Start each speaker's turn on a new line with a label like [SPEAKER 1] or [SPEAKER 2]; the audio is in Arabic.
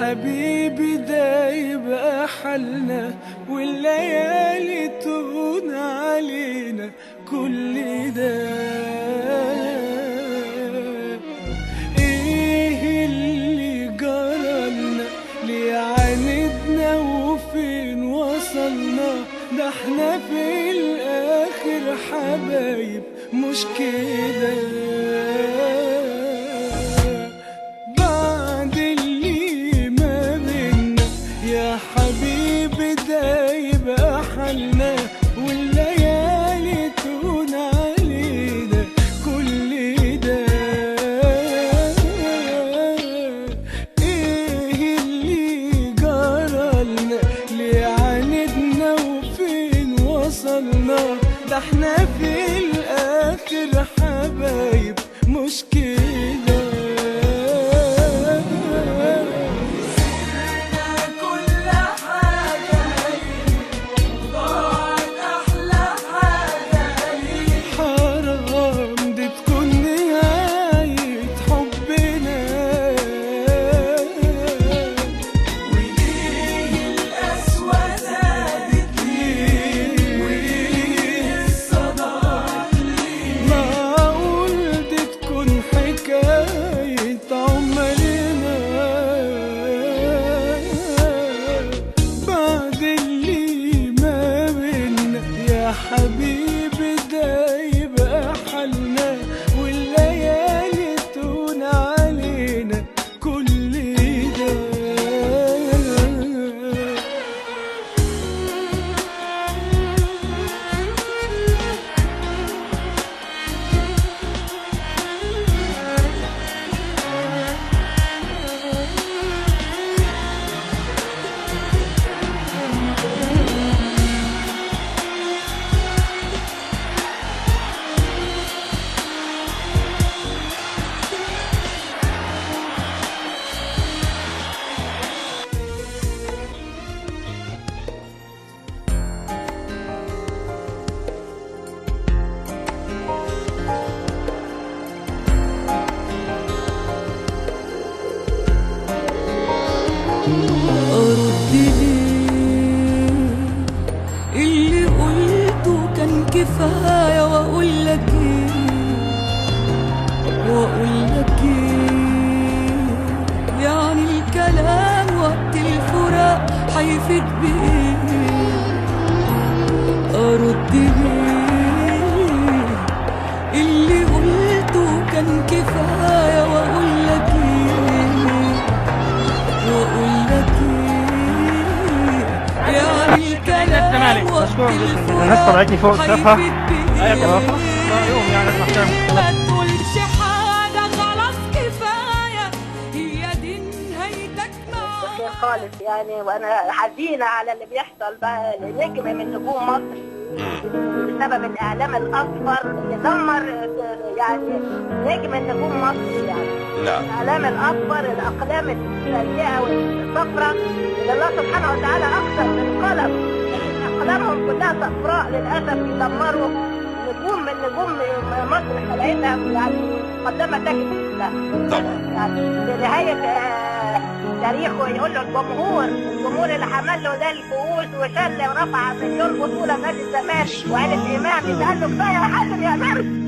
[SPEAKER 1] حبيبي ده يبقى حالنا، والليالي تهون علينا كل ده. ايه اللي جرالنا؟ ليه عاندنا وفين وصلنا؟ ده احنا في الاخر حبايب مش كده. بعد اللي ما بينا يا حبيبي ده يبقى حالنا، والليالي تهون علينا كل ده. ايه اللي جرالنا؟ ليه عاندنا وفين وصلنا؟ ده احنا في الاخر حبايب مش كده. حبيبي ده يبقى حالنا، والليالي تهون علينا كل ده.
[SPEAKER 2] أرد ليه اللي قلته كان كفاية، وأقول لك إيه يعني الكلام وقت الفراق هيفيد بإيه؟ أرد ليه اللي قلته كان كفاية، وأقول لك يعني الكلام وقت الفراق هيفيد بإيه؟ ما تقولش حاجة خلاص كفاية، هي دي نهايتك معايا
[SPEAKER 3] خالص يعني. وانا حزينة على اللي بيحصل بقى لنجم من نجوم مصر بسبب الاعلام الاصفر اللي دمر يعني نجم من نجوم مصر. يعني الاعلام الاصفر، الاقلام السيئة والصفراء اللي الله سبحانه وتعالى اكثر من قلم، اقلامهم كلها صفراء للاسف يدمروا نجوم من نجوم مصر خلقتها يعني قدامها تجد يعني لنهاية تاريخه. يقول له الجمهور اللي حمل له ده الكؤوس وشل ورفع مليون بطولة نادي الزمالك وعيلة إمام، قال له كفاية يا حازم يا إمام.